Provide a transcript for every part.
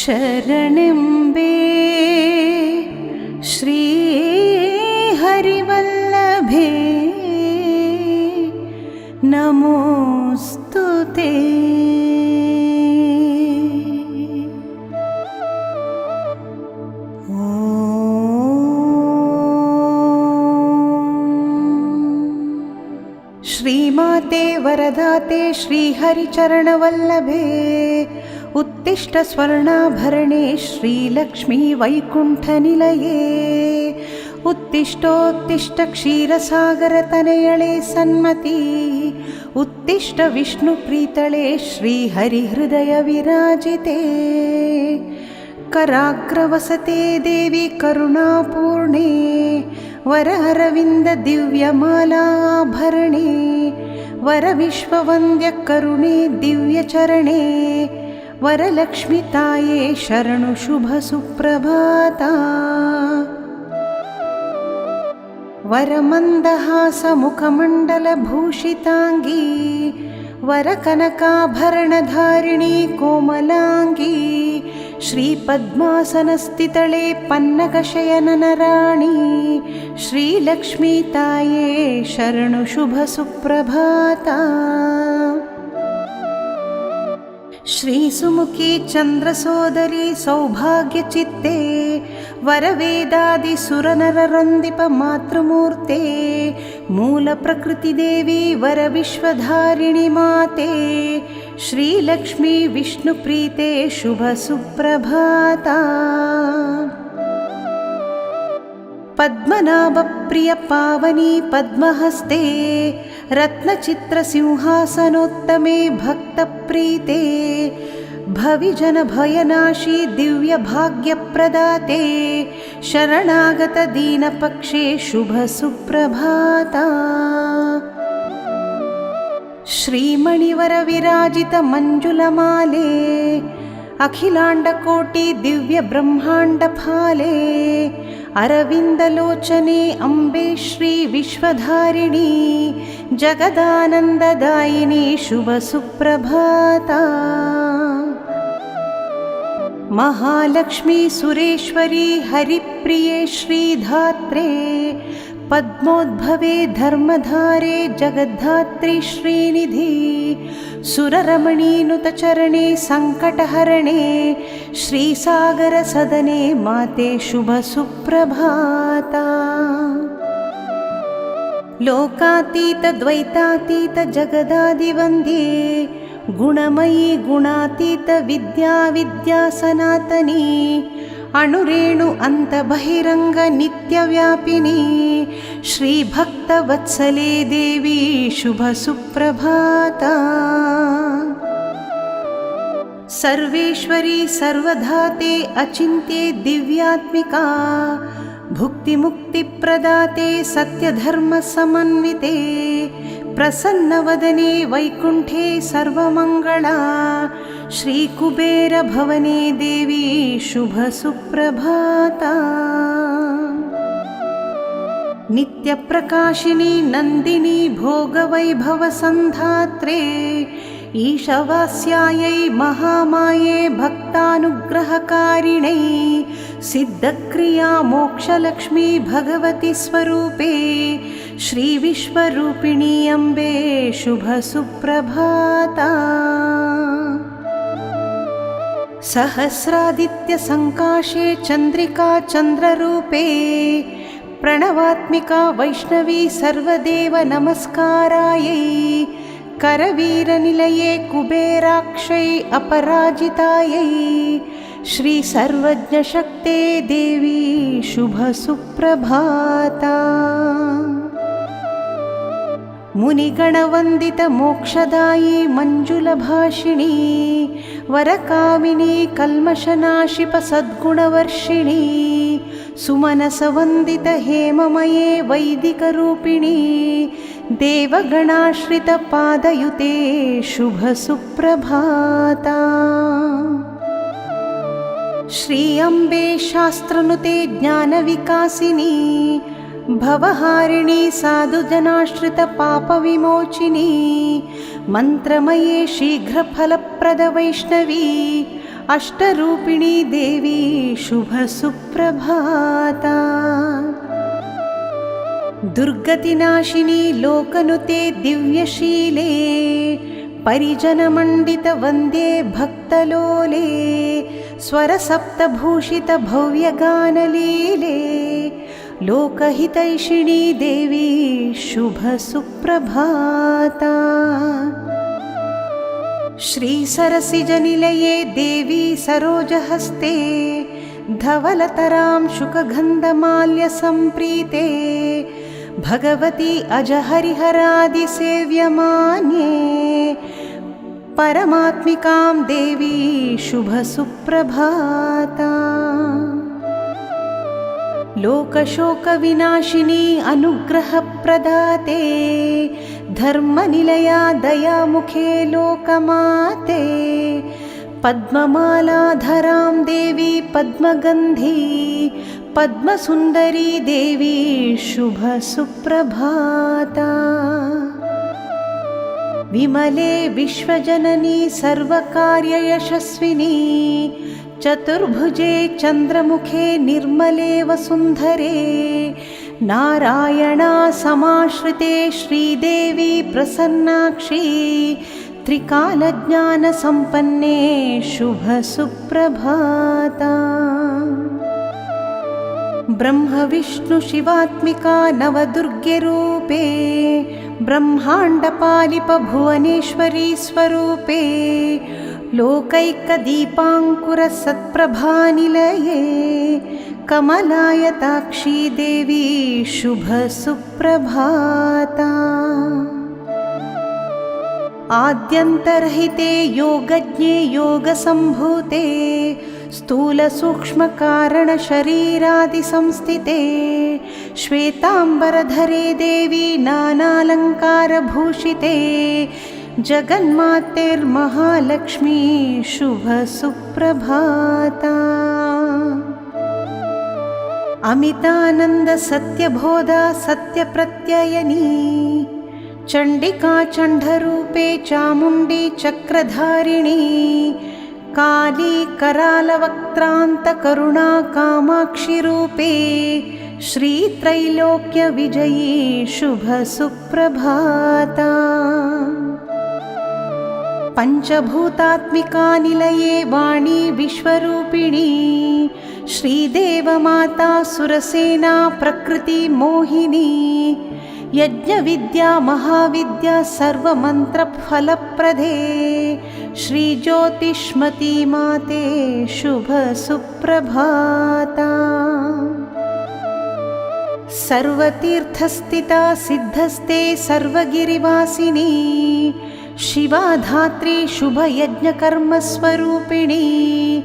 शरणिम्बे श्रीहरिवल्लभे नमोऽस्तु ते। श्रीमाते वरदाते श्रीहरिचरणवल्लभे उत्तिष्ठ स्वर्णाभरणे श्रीलक्ष्मी वैकुण्ठनिलये उत्तिष्ठोत्तिष्ठ क्षीरसागरतनयळे सन्मती उत्तिष्ठ विष्णुप्रीतळे श्रीहरिहृदय विराजिते कराग्रवसते देवी करुणापूर्णे वरअरविन्द दिव्यमालाभरणे वरविश्ववन्द्य करुणे दिव्यचरणे वरलक्ष्मीताये शरणु शुभ सुप्रभाता वरमन्दहास मुखमण्डलभूषिताङ्गी वरकनकाभरणधारिणी कोमलाङ्गी श्रीपद्मासनस्थितळे पन्नगशयननराणी श्रीलक्ष्मीताये शरणु शुभ सुप्रभाता श्रीसुमुखी चन्द्रसोदरी सौभाग्यचित्ते वरवेदादिसुरनररन्दिप मातृमूर्ते मूलप्रकृतिदेवी वरविश्वधारिणि माते श्रीलक्ष्मी विष्णुप्रीते शुभ सुप्रभाता पद्मनाभप्रिय पावनी पद्महस्ते रत्नचित्रसिंहासनोत्तमे भक्तप्रीते भविजनभयनाशी दिव्यभाग्यप्रदाते शरणागत दीनपक्षे शुभ सुप्रभाता श्रीमणिवरविराजित मञ्जुलमाले अखिलाण्डकोटि दिव्यब्रह्माण्डफाले अरविन्दलोचने अम्बे श्री विश्वधारिणी जगदानन्ददायिनी शुभ सुप्रभाता महालक्ष्मी सुरेश्वरी हरिप्रिये श्रीधात्रे पद्मोद्भवे धर्मधारे जगद्धात्री श्रीनिधि सुररमणीनुतचरणे सङ्कटहरणे श्रीसागरसदने माते शुभ सुप्रभाता लोकातीत द्वैतातीत जगदादिवन्द्ये गुणमयी गुणातीत विद्या विद्या सनातनी अणुरेणु अन्त बहिरंग नित्यव्यापिनी श्रीभक्तवत्सले देवी शुभ सुप्रभाता सर्वेश्वरी सर्वधाते अचिन्त्ये दिव्यात्मिका भुक्तिमुक्तिप्रदाते सत्यधर्मसमन्विते प्रसन्नवदने वैकुण्ठे सर्वमङ्गला श्रीकुबेरभवने देवी शुभ सुप्रभाता नित्यप्रकाशिनी नन्दिनी भोगवैभवसन्धात्रे ईशवास्यायै महामाये भक्तानुग्रहकारिणै सिद्धक्रिया मोक्षलक्ष्मी भगवती स्वरूपे श्रीविश्वरूपिणी अम्बे शुभ सुप्रभाता सहस्रादित्य संकाशे चंद्रिका चंद्ररूपे प्रणवात्मिका वैष्णवी सर्वदेव नमस्कारायै करवीरनिलये कुबेराक्षै अपराजितायै श्री सर्वज्ञशक्ते देवी शुभ सुप्रभाता मुनिगणवन्दित मोक्षदायी मंजुलभाषिणी वरकामिनी कल्मषनाशिप सद्गुणवर्षिणी सुमनसवन्दित हेममये वैदिकरूपिणी देवगणाश्रित पादयुते शुभ सुप्रभाता श्री अम्बे शास्त्रनुते ज्ञानविकासिनी भवहारिणी साधुजनाश्रित पापविमोचिनी मंत्रमये शीघ्रफलप्रद वैष्णवी अष्टरूपिणी देवी शुभसुप्रभाता। दुर्गतिनाशिनी लोकनुते दिव्यशीले, परिजनमण्डितवन्द्ये भक्तलोले, स्वरसप्तभूषित भव्यगानलीले, लोकहितैषिणी देवी शुभसुप्रभाता। श्रीसरसिजनिलये देवी सरोजहस्ते, धवलतरां शुकगन्धमाल्यसम्प्रीते, भगवती अजहरिहरादिसेव्यमान्ये, परमात्मिकां देवी शुभसुप्रभाता। लोकशोकविनाशिनी अनुग्रहप्रदाते, धर्मनिलया दयामुखे लोकमाते, पद्ममालाधरां देवी पद्मगन्धी, पद्मसुन्दरी देवी शुभसुप्रभाता। विमले विश्वजननी सर्वकार्ययशस्विनी, चतुर्भुजे चन्द्रमुखे निर्मले वसुन्धरे, नारायणा समाश्रिते श्रीदेवी प्रसन्नाक्षी, त्रिकालज्ञानसम्पन्ने शुभसुप्रभाता। ब्रह्मविष्णुशिवात्मिका नवदुर्गेरूपे, ब्रह्माण्डपालिपभुवनेश्वरी स्वरूपे, लोकैकदीपाङ्कुरसत्प्रभानिलये, कमलायताक्षी देवी शुभसुप्रभाता। आद्यन्तरहिते योगज्ञे योगसम्भूते, स्थूलसूक्ष्मकारणशरीरादिसंस्थिते, श्वेताम्बरधरे देवी नानालङ्कारभूषिते, जगन्मातेर्महालक्ष्मी शुभसुप्रभाता। अमितानन्दसत्यबोधा सत्यप्रत्ययनी, चण्डिका चण्डरूपे चामुण्डी चक्रधारिणी, काली करालवक्त्रान्तकरुणा कामाक्षिरूपे, श्रीत्रैलोक्यविजयी शुभसुप्रभाता। पञ्चभूतात्मिकानिलये वाणी विश्वरूपिणी, श्रीदेवमाता सुरसेना प्रकृतिमोहिनी, यज्ञविद्या महाविद्या सर्वमन्त्रफलप्रदे, श्रीज्योतिष्मती माते शुभसुप्रभाता। सर्वतीर्थस्थिता सिद्धस्ते सर्वगिरिवासिनी, शिवा धात्री शुभयज्ञकर्मस्वरूपिणी,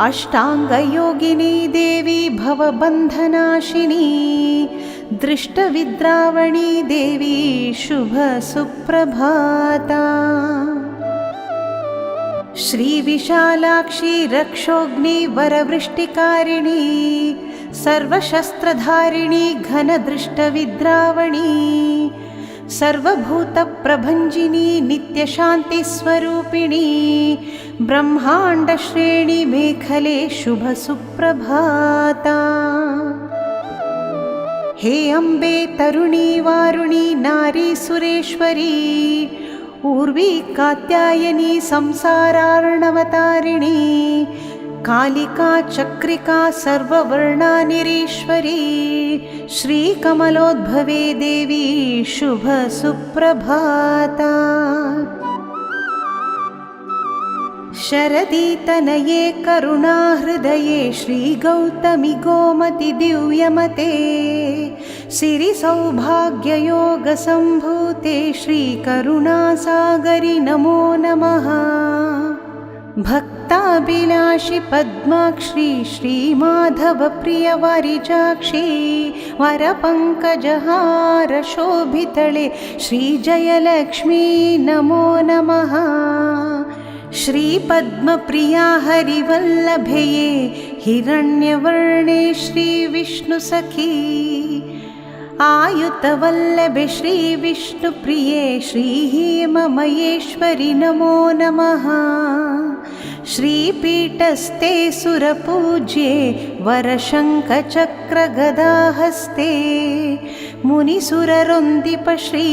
अष्टाङ्गयोगिनी देवी भवबन्धनाशिनी, दृष्टविद्रावणी देवी शुभसुप्रभाता। श्रीविशालाक्षी रक्षोग्नि वरवृष्टिकारिणी, सर्वशस्त्रधारिणी घनदृष्टविद्रावणी, सर्वभूतप्रभञ्जिनी नित्यशान्तिस्वरूपिणी, ब्रह्माण्डश्रेणिमेखले शुभसुप्रभाता। हे अम्बे तरुणी वारुणी नारी सुरेश्वरी, ऊर्वी कात्यायनी संसारार्णवतारिणी, कालिका चक्रिका सर्ववर्णानिरीश्वरी, श्रीकमलोद्भवे देवी शुभसुप्रभाता। शरदीतनये करुणाहृदये श्रीगौतमि गोमति दिव्यमते, सिरिसौभाग्ययोगसम्भूते श्रीकरुणासागरि नमो नमः। भक्ताभिलाषि पद्माक्षी श्रीमाधवप्रियवारिजाक्षी, वरपङ्कजहार शोभितळे श्रीजयलक्ष्मी नमो नमः। श्रीपद्मप्रिया हरिवल्लभये हिरण्यवर्णे श्रीविष्णुसखी, आयुतवल्लभे श्रीविष्णुप्रिये श्रीहेममहेश्वरि नमो नमः। श्रीपीठस्थे सुरपूज्ये वरशङ्खचक्रगदाहस्ते मुनिसुररೊಂದಿಪ श्री